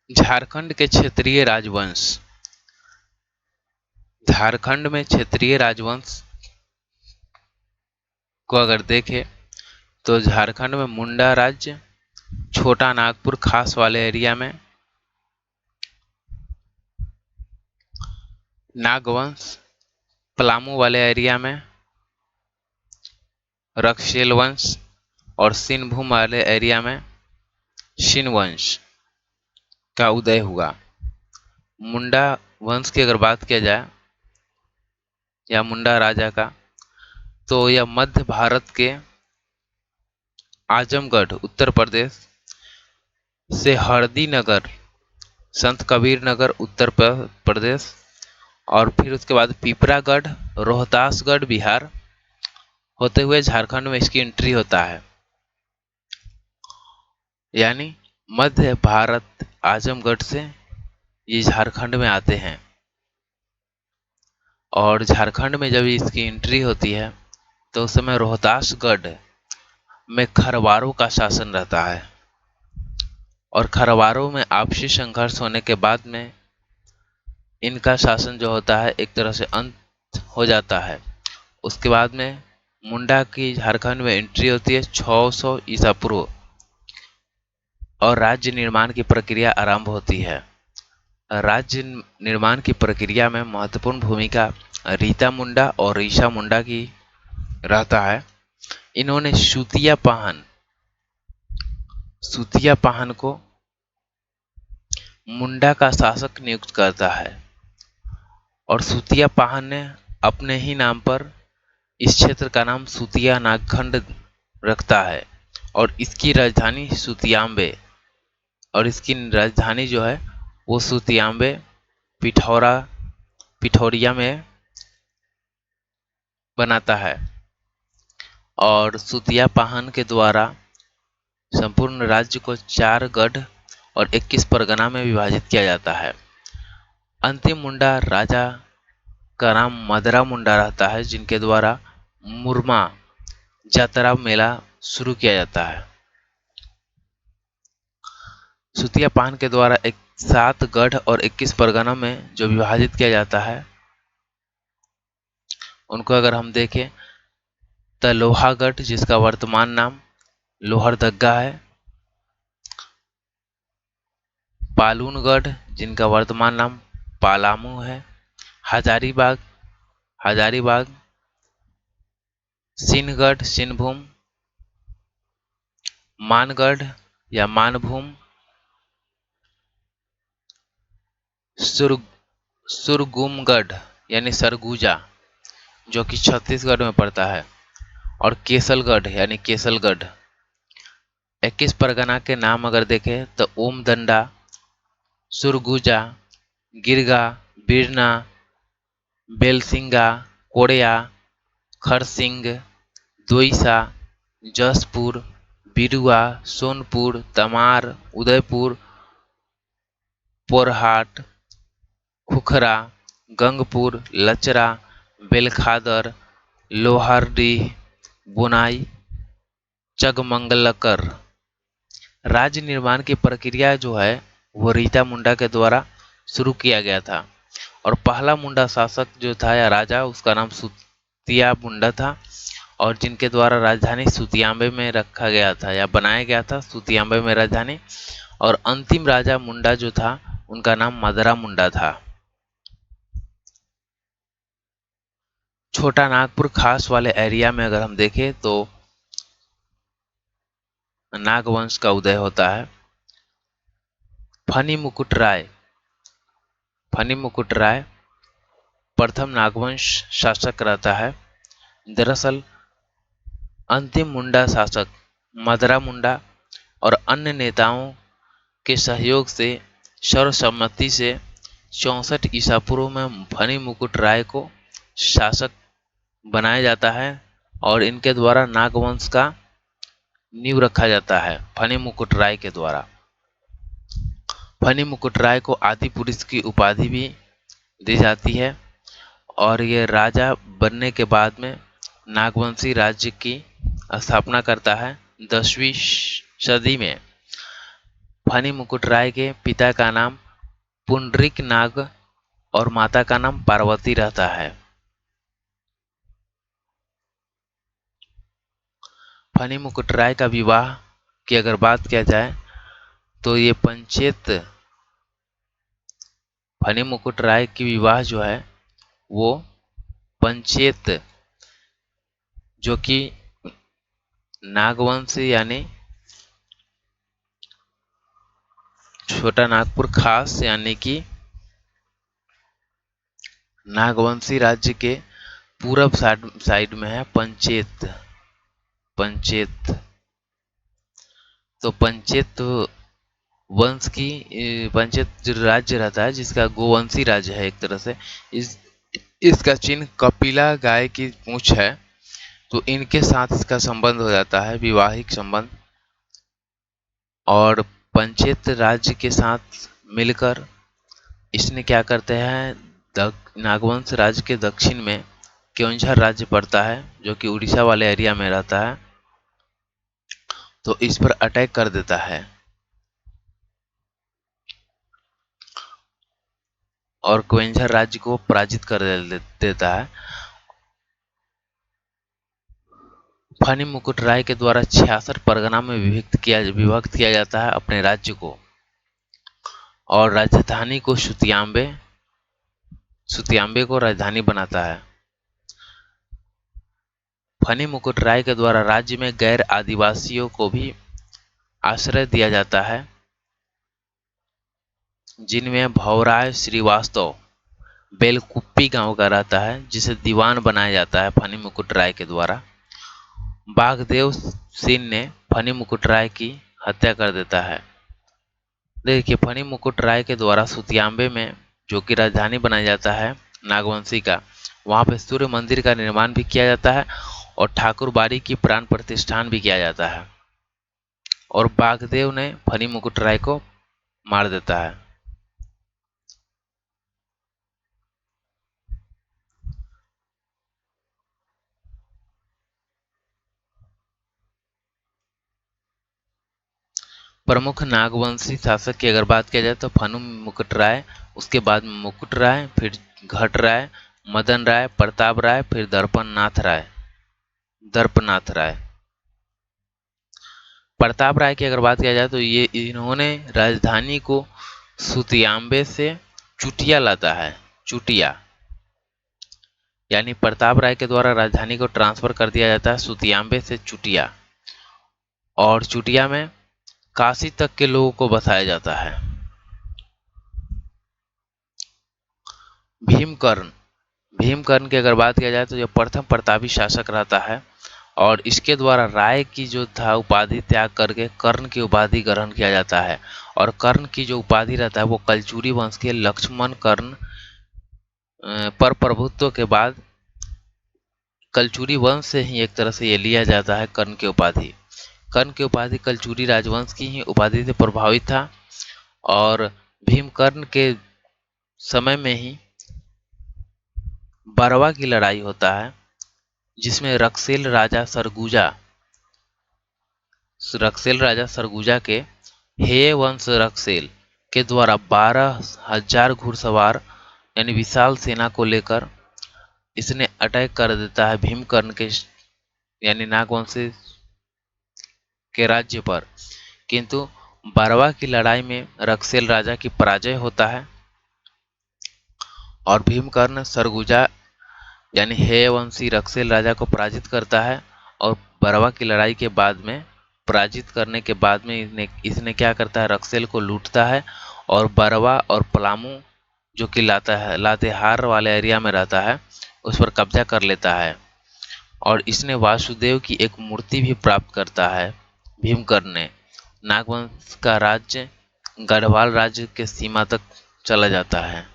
झारखंड के क्षेत्रीय राजवंश। झारखंड में क्षेत्रीय राजवंश को अगर देखें तो झारखंड में मुंडा राज्य, छोटा नागपुर खास वाले एरिया में नागवंश, पलामू वाले एरिया में रक्षेल वंश और सिंहभूम वाले एरिया में शिन वंश का उदय हुआ। मुंडा वंश की अगर बात किया जाए या मुंडा राजा का, तो यह मध्य भारत के आजमगढ़ उत्तर प्रदेश से हरदी नगर, संत कबीर नगर उत्तर प्रदेश और फिर उसके बाद पिपरागढ़, रोहतासगढ़ बिहार होते हुए झारखंड में इसकी एंट्री होता है। यानी मध्य भारत आजमगढ़ से ये झारखंड में आते हैं और झारखंड में जब इसकी एंट्री होती है तो उस समय रोहतासगढ़ में खरवारों का शासन रहता है और खरवारों में आपसी संघर्ष होने के बाद में इनका शासन जो होता है एक तरह से अंत हो जाता है। उसके बाद में मुंडा की झारखंड में एंट्री होती है 600 ईसा पूर्व और राज्य निर्माण की प्रक्रिया आरंभ होती है। राज्य निर्माण की प्रक्रिया में महत्वपूर्ण भूमिका रीता मुंडा और ईशा मुंडा की रहता है। इन्होंने सूतिया पाहन को मुंडा का शासक नियुक्त करता है और सूतिया पाहन ने अपने ही नाम पर इस क्षेत्र का नाम सूतिया नागखंड रखता है और इसकी राजधानी सुतियांबे और इसकी राजधानी जो है वो सुतियांबे पिठौरिया में बनाता है और सूतिया पाहन के द्वारा संपूर्ण राज्य को 4 गढ़ और 21 परगना में विभाजित किया जाता है। अंतिम मुंडा राजा का नाम मदरा मुंडा रहता है जिनके द्वारा मुरमा जातरा मेला शुरू किया जाता है। सूतिया पाहन के द्वारा 7 गढ़ और 21 परगना में जो विभाजित किया जाता है उनको अगर हम देखें तो लोहागढ़ जिसका वर्तमान नाम लोहरदग्गा है, पालूनगढ़ जिनका वर्तमान नाम पालामू है, हजारीबाग, सिनगढ़ सिनभूम, मानगढ़ या मानभूम, सुरगुमगढ़ यानी सरगुजा जो कि छत्तीसगढ़ में पड़ता है और केसलगढ़ यानी केसलगढ़। 21 परगना के नाम अगर देखें तो ओमदंडा, सुरगुजा, गिरगा, बिरना, बेलसिंगा, कोड़िया, खरसिंग, दोईसा, जसपुर, बिरुआ, सोनपुर, तमार, उदयपुर, पोरहाट, खुखरा, गंगपुर, लचरा, बेलखादर, लोहारडीह, बुनाई, चकमंगलकर। राज्य निर्माण की प्रक्रिया जो है वो रीता मुंडा के द्वारा शुरू किया गया था और पहला मुंडा शासक जो था या राजा उसका नाम सूतिया मुंडा था और जिनके द्वारा राजधानी सुतियांबे में रखा गया था या बनाया गया था सुतियांबे में राजधानी। और अंतिम राजा मुंडा जो था उनका नाम मदरा मुंडा था। छोटा नागपुर खास वाले एरिया में अगर हम देखें तो नागवंश का उदय होता है। फनी मुकुट राय प्रथम नागवंश शासक रहता है। दरअसल अंतिम मुंडा शासक मदरा मुंडा और अन्य नेताओं के सहयोग से सर्वसम्मति से 64 ईसा पूर्व में फनी मुकुट राय को शासक बनाया जाता है और इनके द्वारा नागवंश का नींव रखा जाता है फनी मुकुट राय के द्वारा। फनी मुकुट राय को आदि पुरुष की उपाधि भी दी जाती है और ये राजा बनने के बाद में नागवंशी राज्य की स्थापना करता है 10वीं सदी में। फनी मुकुट राय के पिता का नाम पुंडरीक नाग और माता का नाम पार्वती रहता है। फनी मुकुट राय का विवाह की अगर बात किया जाए तो ये पंचेत फनी मुकुट राय की विवाह जो है वो पंचेत जो कि नागवंश यानी छोटा नागपुर खास यानी कि नागवंशी राज्य के पूरब साइड में है पंचेत। पंचेत तो पंचेत वंश की पंचेत जो राज्य रहता है जिसका गोवंशी राज्य है एक तरह से। इस इसका चिन्ह कपिला गाय की पूंछ है। तो इनके साथ इसका संबंध हो जाता है, विवाहिक संबंध। और पंचेत राज्य के साथ मिलकर इसने क्या करते हैं, नागवंश राज्य के दक्षिण में केओंझर राज्य पड़ता है जो कि उड़ीसा वाले एरिया में रहता है। तो इस पर अटैक कर देता है और केओंझर राज्य को पराजित कर देता है। फनी मुकुट राय के द्वारा 66 परगना में विभक्त किया जाता है अपने राज्य को, और राजधानी को सुतियांबे को राजधानी बनाता है। फनी मुकुट राय के द्वारा राज्य में गैर आदिवासियों को भी आश्रय दिया जाता है, जिनमें भवराय श्रीवास्तव बेलकुप्पी गांव का रहता है, जिसे दीवान बनाया जाता है फनी मुकुट राय के द्वारा। बागदेव सिंह ने फनी मुकुट राय की हत्या कर देता है। देखिए, फनी मुकुट राय के द्वारा सुतियांबे में जो कि राजधानी बनाया जाता है नागवंशी का, वहां पे सूर्य मंदिर का निर्माण भी किया जाता है और ठाकुर बाड़ी की प्राण प्रतिष्ठान भी किया जाता है। और बागदेव ने फनी मुकुट राय को मार देता है। प्रमुख नागवंशी शासक की अगर बात किया जाए तो फनु मुकुट राय, उसके बाद मुकुट राय, फिर घट राय, मदन राय, प्रताप राय, फिर दर्पनाथ राय। प्रताप राय की अगर बात किया जाए तो ये इन्होंने राजधानी को सुतियांबे से चुटिया लाता है। चुटिया यानी प्रताप राय के द्वारा राजधानी को ट्रांसफर कर दिया जाता है सुतियांबे से चुटिया, और चुटिया में काशी तक के लोगों को बसाया जाता है। भीमकर्ण भीमकर्ण की अगर बात किया जाए तो यह प्रथम प्रतापी शासक रहता है, और इसके द्वारा राय की जो था उपाधि त्याग करके कर्ण की उपाधि ग्रहण किया जाता है। और कर्ण की जो उपाधि रहता है वो कलचुरी वंश के लक्ष्मण कर्ण पर प्रभुत्व के बाद कलचुरी वंश से ही एक तरह से ये लिया जाता है कर्ण की उपाधि। कर्ण की उपाधि कलचुरी राजवंश की ही उपाधि से प्रभावित था, और भीमकर्ण के समय में ही बरवा की लड़ाई होता है, जिसमें रक्सेल राजा सरगुजा के हेय वंश रक्सेल के द्वारा 12,000 घुड़सवार यानी विशाल सेना को लेकर इसने अटैक कर देता है भीमकर्ण के यानी नागवंशी के राज्य पर। किंतु बरवा की लड़ाई में रक्सेल राजा की पराजय होता है और भीमकर्ण सरगुजा यानी हेय वंशी रक्सेल राजा को पराजित करता है। और बरवा की लड़ाई के बाद में पराजित करने के बाद में इसने क्या करता है, रक्सेल को लूटता है और बरवा और पलामू जो कि लातेहार वाले एरिया में रहता है उस पर कब्जा कर लेता है। और इसने वासुदेव की एक मूर्ति भी प्राप्त करता है भीमकर्ण ने। नागवंश का राज्य गढ़वाल राज्य के सीमा तक चला जाता है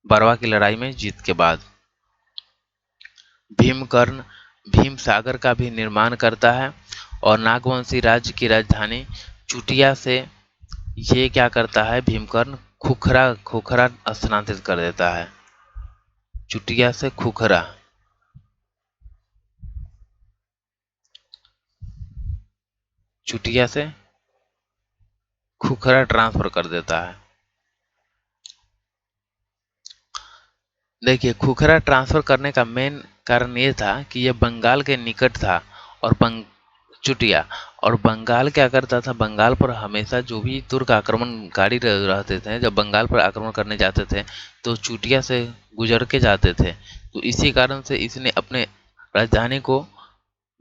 बरवा की लड़ाई में जीत के बाद। भीमकर्ण भीमसागर का भी निर्माण करता है और नागवंशी राज्य की राजधानी चुटिया से ये क्या करता है, भीमकर्ण खुखरा स्थानांतरित कर देता है। चुटिया से खुखरा। चुटिया से खुखरा ट्रांसफर कर देता है। देखिए, खुखरा ट्रांसफर करने का मेन कारण ये था कि यह बंगाल के निकट था और चुटिया और बंगाल क्या करता था, बंगाल पर हमेशा जो भी तुर्क आक्रमणकारी रहते थे, जब बंगाल पर आक्रमण करने जाते थे तो चुटिया से गुजर के जाते थे। तो इसी कारण से इसने अपने राजधानी को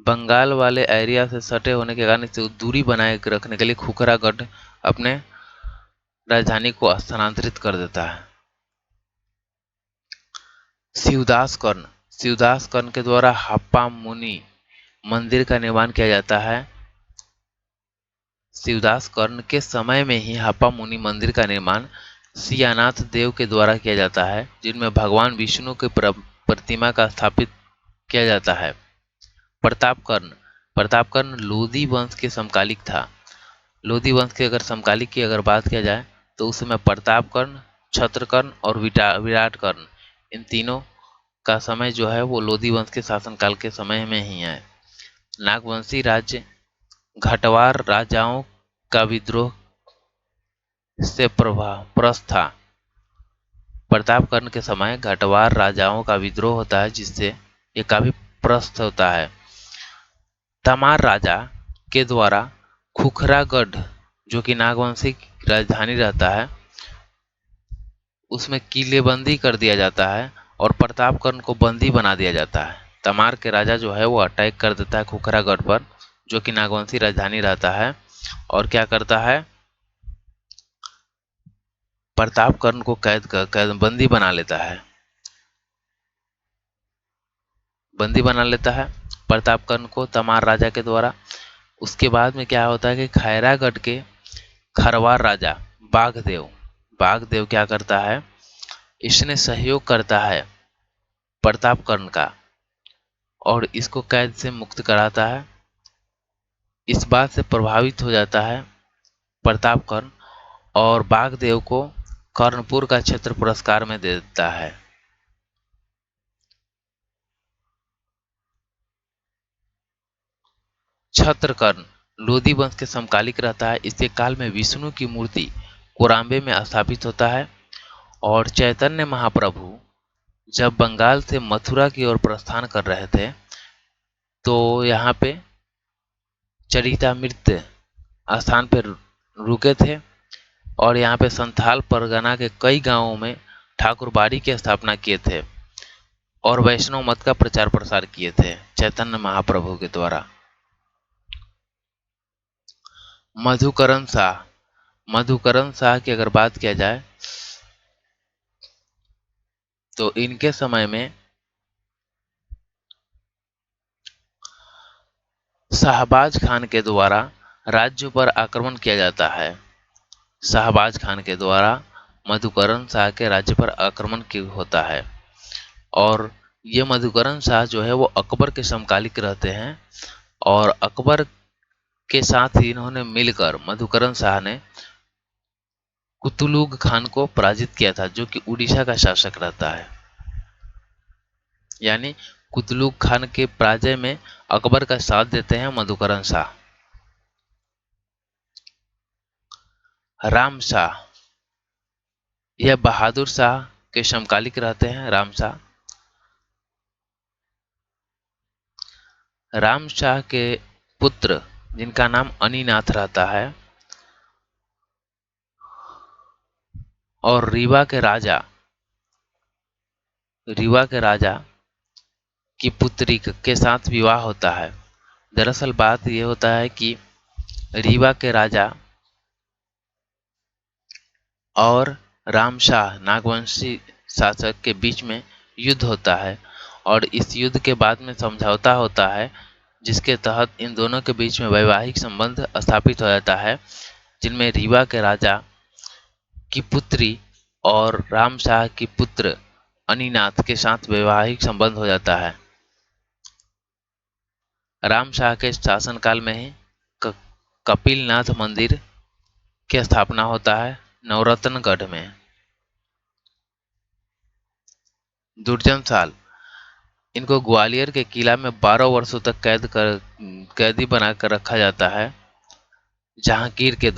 बंगाल वाले एरिया से सटे होने के कारण से दूरी बनाए रखने के लिए खुखरागढ़ अपने राजधानी को स्थानांतरित कर देता है। शिवदास कर्ण, शिवदास कर्ण के द्वारा हप्पा मुनि मंदिर का निर्माण किया जाता है। शिवदास कर्ण के समय में ही हप्पा मुनि मंदिर का निर्माण सियानाथ देव के द्वारा किया जाता है, जिनमें भगवान विष्णु की प्रतिमा का स्थापित किया जाता है। प्रतापकर्ण, प्रतापकर्ण लोधी वंश के समकालिक था। लोधी वंश के अगर समकालिक की अगर बात किया जाए तो उस समय प्रतापकर्ण, छत्रकर्ण और विराटकर्ण, इन तीनों का समय जो है वो लोधी वंश के शासनकाल के समय में ही है। नागवंशी राज्य घटवार राजाओं का विद्रोह से प्रस्थ था। प्रतापकर्ण के समय घटवार राजाओं का विद्रोह होता है, जिससे ये काफी प्रस्थ होता है। तमार राजा के द्वारा खुखरागढ़, जो कि नागवंशी राजधानी रहता है, उसमें किलेबंदी कर दिया जाता है और प्रतापकर्ण को बंदी बना दिया जाता है। तमार के राजा जो है वो अटैक कर देता है खुखरागढ़ पर, जो कि नागवंशी राजधानी रहता है, और क्या करता है, प्रतापकर्ण को कैद बंदी बना लेता है, बंदी बना लेता है प्रतापकर्ण को तमार राजा के द्वारा। उसके बाद में क्या होता है कि खैरागढ़ के खरवार राजा बाघदेव, बाघदेव क्या करता है, इसने सहयोग करता है प्रतापकर्ण का और इसको कैद से मुक्त कराता है। इस बात से प्रभावित हो जाता है प्रतापकर्ण और बाघदेव को कर्णपुर का क्षेत्र पुरस्कार में दे देता है। छत्रकर्ण लोधी वंश के समकालिक रहता है। इसके काल में विष्णु की मूर्ति कोराम्बे में स्थापित होता है और चैतन्य महाप्रभु जब बंगाल से मथुरा की ओर प्रस्थान कर रहे थे तो यहाँ पे चरितामृत स्थान पर रुके थे और यहाँ पे संथाल परगना के कई गांवों में ठाकुरबाड़ी की स्थापना किए थे और वैष्णव मत का प्रचार प्रसार किए थे चैतन्य महाप्रभु के द्वारा। मधुकरण शाह, मधुकरण शाह की अगर बात किया जाए तो इनके समय में शाहबाज खान के द्वारा राज्य पर आक्रमण किया जाता है। शाहबाज खान के द्वारा मधुकरण शाह के राज्य पर आक्रमण होता है और ये मधुकरण शाह जो है वो अकबर के समकालिक रहते हैं और अकबर के साथ ही इन्होंने मिलकर मधुकरण शाह ने कुतुलुग खान को पराजित किया था, जो कि उड़ीसा का शासक रहता है। यानी कुतुलुग खान के पराजय में अकबर का साथ देते हैं मधुकरण शाह। राम शाह, यह बहादुर शाह के समकालिक रहते हैं। राम शाह, राम शाह के पुत्र जिनका नाम अनीनाथ रहता है और रीवा के राजा की पुत्री के साथ विवाह होता है। दरअसल बात यह होता है कि रीवा के राजा और रामशाह नागवंशी शासक के बीच में युद्ध होता है और इस युद्ध के बाद में समझौता होता है, जिसके तहत इन दोनों के बीच में वैवाहिक संबंध स्थापित हो जाता है, जिनमें रीवा के राजा की पुत्री और रामशाह की पुत्र अनीनाथ के साथ वैवाहिक संबंध हो जाता है। रामशाह के शासनकाल में ही कपिलनाथ मंदिर की स्थापना होता है नवरत्नगढ़ में। दुर्जन साल, इनको ग्वालियर के किला में 12 वर्षों तक कैदी बनाकर रखा जाता है जहांगीर के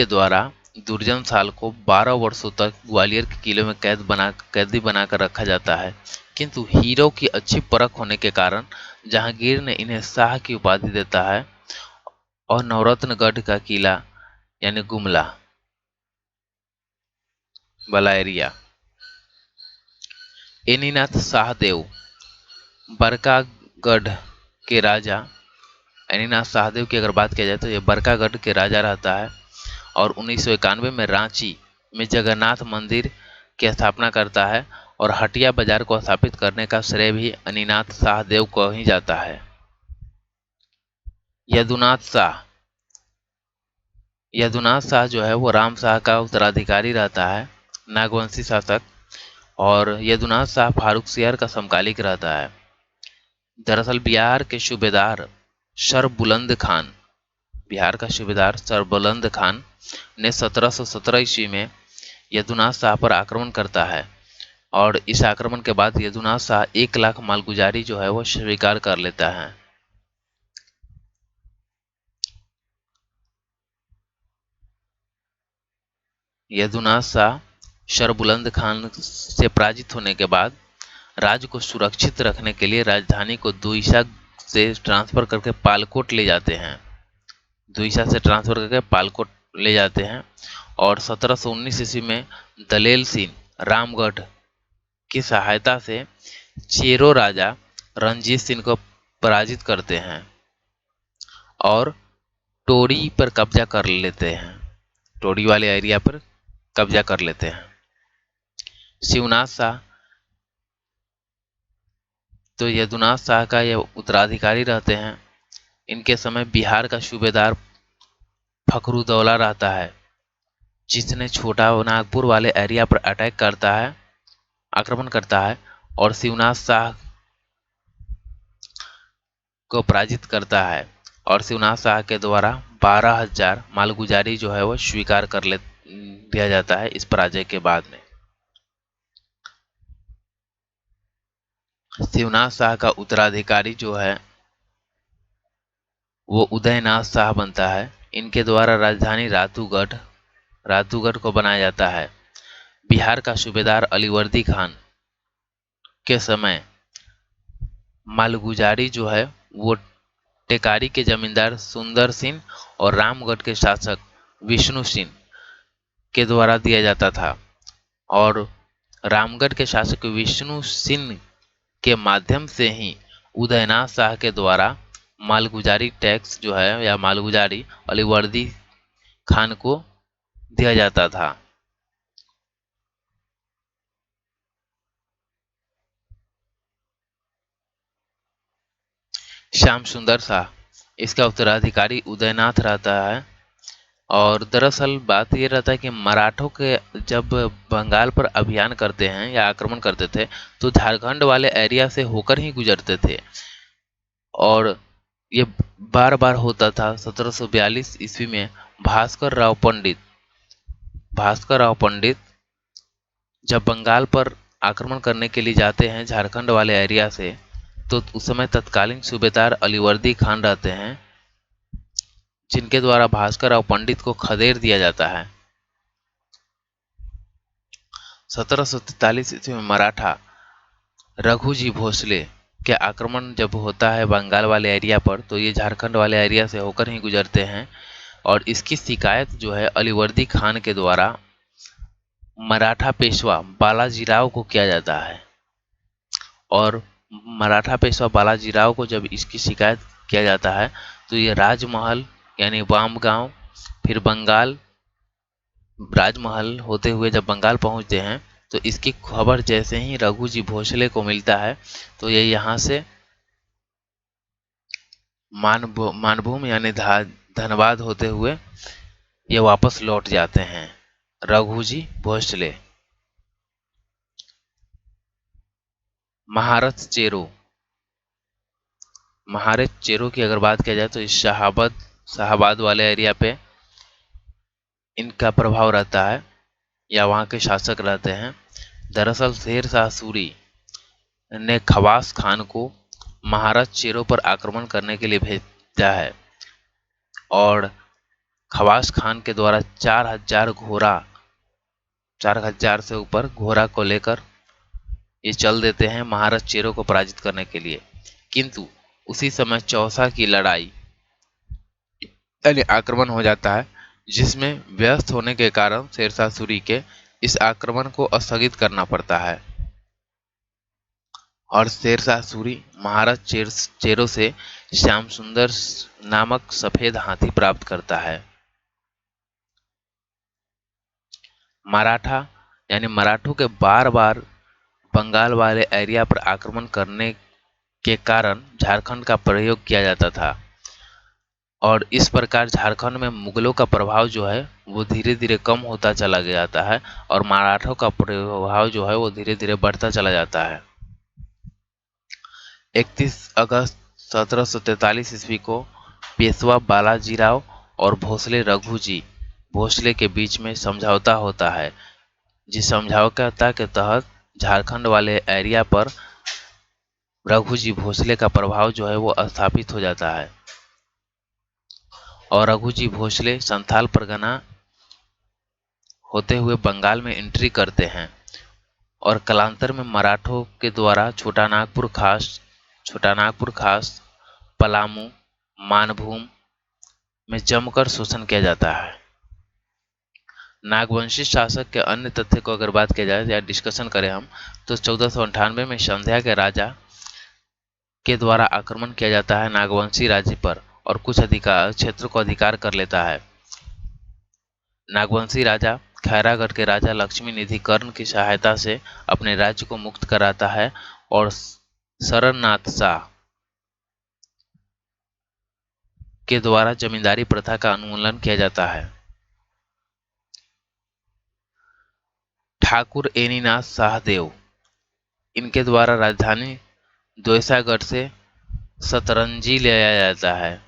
द्वारा दुर्जन साल को 12 वर्षों तक ग्वालियर के किले में कैदी बनाकर रखा जाता है, किंतु हीरो की अच्छी परख होने के कारण जहांगीर ने इन्हें शाह की उपाधि देता है और नवरत्नगढ़ का किला यानी गुमला वाला एरिया एनीनाथ शाहदेव बरकागढ़ के राजा एनीनाथ शाहदेव की अगर बात किया जाए तो ये बरकागढ़ के राजा रहता है और 1991 में रांची में जगन्नाथ मंदिर की स्थापना करता है और हटिया बाजार को स्थापित करने का श्रेय भी अनीनाथ शाहदेव को ही जाता है। यदुनाथ शाह जो है वो राम शाह का उत्तराधिकारी रहता है, नागवंशी शासक, और यदुनाथ शाह फारुखसियार का समकालिक रहता है। दरअसल बिहार का सूबेदार सरबुलंद खान ने 1717 ईस्वी में यदुनाथ शाह पर आक्रमण करता है और इस आक्रमण के बाद यदुनाथ शाह 1 लाख मालगुजारी जो है वो स्वीकार कर लेता है। यदुनाथ शाह शरबुलंद खान से पराजित होने के बाद राज्य को सुरक्षित रखने के लिए राजधानी को दुईसा से ट्रांसफर करके पालकोट ले जाते हैं और 1719 ईस्वी में दलेल सिंह रामगढ़ की सहायता से चेरो राजा रणजीत सिंह को पराजित करते हैं और टोरी पर कब्जा कर लेते हैं। टोरी वाले एरिया पर कब्जा कर लेते हैं। शिवनाथ शाह तो यदुनाथ शाह का ये उत्तराधिकारी रहते हैं। इनके समय बिहार का सूबेदार फखरुद्दौला रहता है, जिसने छोटा नागपुर वाले एरिया पर आक्रमण करता है और शिवनाथ शाह को पराजित करता है और शिवनाथ शाह के द्वारा 12,000 मालगुजारी जो है वो स्वीकार कर ले दिया जाता है इस पराजय के बाद में। शिवनाथ शाह का उत्तराधिकारी जो है वो उदयनाथ शाह बनता है। इनके द्वारा राजधानी रातूगढ़ को बनाया जाता है। बिहार का सूबेदार अलीवर्दी खान के समय मालगुजारी जो है वो टेकारी के जमींदार सुंदर सिंह और रामगढ़ के शासक विष्णु सिंह के द्वारा दिया जाता था और रामगढ़ के शासक विष्णु सिंह के माध्यम से ही उदयनाथ शाह के द्वारा मालगुजारी टैक्स जो है या मालगुजारी अलीवर्दी खान को दिया जाता था। श्याम सुंदर शाह इसका उत्तराधिकारी उदयनाथ रहता है और दरअसल बात ये रहता है कि मराठों के जब बंगाल पर अभियान करते हैं या आक्रमण करते थे तो झारखंड वाले एरिया से होकर ही गुजरते थे और ये बार बार होता था। 1742 ईस्वी में भास्कर राव पंडित जब बंगाल पर आक्रमण करने के लिए जाते हैं झारखंड वाले एरिया से, तो उस समय तत्कालीन सूबेदार अलीवर्दी खान रहते हैं, जिनके द्वारा भास्कर राव पंडित को खदेड़ दिया जाता है। 1743 ईस्वी में मराठा रघुजी भोसले के आक्रमण जब होता है बंगाल वाले एरिया पर, तो ये झारखंड वाले एरिया से होकर ही गुजरते हैं और इसकी शिकायत जो है अलीवर्दी खान के द्वारा मराठा पेशवा बालाजीराव को किया जाता है और मराठा पेशवा बालाजीराव को जब इसकी शिकायत किया जाता है तो ये राजमहल यानी वामगांव फिर बंगाल राजमहल होते हुए जब बंगाल पहुंचते हैं तो इसकी खबर जैसे ही रघुजी भोसले को मिलता है तो ये यहाँ से मानभूम यानी धनबाद होते हुए ये वापस लौट जाते हैं रघुजी भोसले। महारथ चेरो की अगर बात किया जाए तो इस शाहाबाद वाले एरिया पे इनका प्रभाव रहता है या वहाँ के शासक रहते हैं। दरअसल शेर शाह सूरी ने खवास खान को महाराज चेरो पर आक्रमण करने के लिए भेजा है और खवास खान के द्वारा 4,000 से ऊपर घोड़ा को लेकर ये चल देते हैं महाराज चेरो को पराजित करने के लिए। किंतु उसी समय चौसा की लड़ाई यानी आक्रमण हो जाता है, जिसमें व्यस्त होने के कारण शेरशाह सूरी के इस आक्रमण को स्थगित करना पड़ता है और शेरशाह सूरी महाराज चेरो से श्याम सुंदर नामक सफेद हाथी प्राप्त करता है। मराठा यानी मराठों के बार बार बंगाल वाले एरिया पर आक्रमण करने के कारण झारखंड का प्रयोग किया जाता था और इस प्रकार झारखंड में मुगलों का प्रभाव जो है वो धीरे धीरे कम होता चला जाता है और मराठों का प्रभाव जो है वो धीरे धीरे बढ़ता चला जाता है। 31 अगस्त 1743 ईस्वी को पेशवा बालाजीराव और भोसले रघुजी भोसले के बीच में समझौता होता है, जिस समझौता के तहत झारखंड वाले एरिया पर रघुजी भोसले का प्रभाव जो है वो स्थापित हो जाता है और रघुजी भोसले संथाल परगना होते हुए बंगाल में एंट्री करते हैं और कालांतर में मराठों के द्वारा छोटा नागपुर खास, पलामू, मानभूम में जमकर शोषण किया जाता है। नागवंशी शासक के अन्य तथ्य को अगर बात किया जाए या डिस्कशन करें हम तो 1498 में संध्या के राजा के द्वारा आक्रमण किया जाता है नागवंशी राज्य पर और कुछ क्षेत्र को अधिकार कर लेता है। नागवंशी राजा खैरागढ़ के राजा लक्ष्मी निधि कर्ण की सहायता से अपने राज्य को मुक्त कराता है और सरनाथ शाह के द्वारा जमींदारी प्रथा का उन्मूलन किया जाता है। ठाकुर एनीनाथ शाहदेव इनके द्वारा राजधानी दोयसागढ़ से सतरंजी ले आया जाता है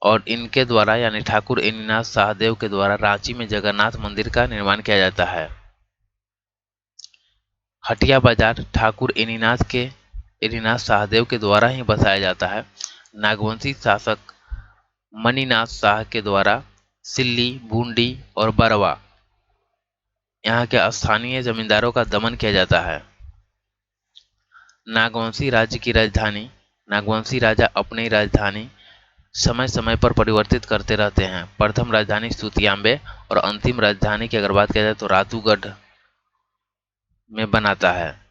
और इनके द्वारा यानी ठाकुर एनीनाथ शाहदेव के द्वारा रांची में जगन्नाथ मंदिर का निर्माण किया जाता है। हटिया बाजार ठाकुर एनीनाथ शाहदेव के द्वारा ही बसाया जाता है। नागवंशी शासक मणिनाथ शाह के द्वारा सिल्ली, बूंदी और बरवा यहाँ के स्थानीय जमींदारों का दमन किया जाता है। नागवंशी राज्य की राजधानी नागवंशी राजा अपनी राजधानी समय समय पर परिवर्तित करते रहते हैं। प्रथम राजधानी सुतियांबे और अंतिम राजधानी की अगर बात किया जाए तो रातूगढ़ में बनाता है।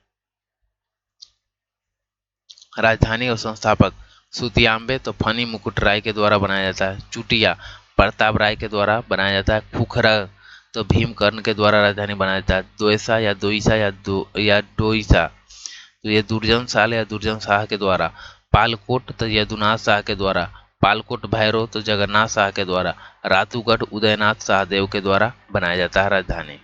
राजधानी और संस्थापक सुतियांबे तो फनी मुकुट राय के द्वारा बनाया जाता है। चुटिया प्रताप राय के द्वारा बनाया जाता है। खुखरा तो भीमकर्ण के द्वारा राजधानी बनाया जाता है। दोयसा या दोईसा या डोईसा तो ये दुर्जन साल या दुर्जन शाह के द्वारा। पालकोट तो यदुनाथ शाह के द्वारा। पालकोट भैरव तो जगन्नाथ शाह के द्वारा। रातूगढ़ उदयनाथ शाहदेव के द्वारा बनाया जाता है राजधानी।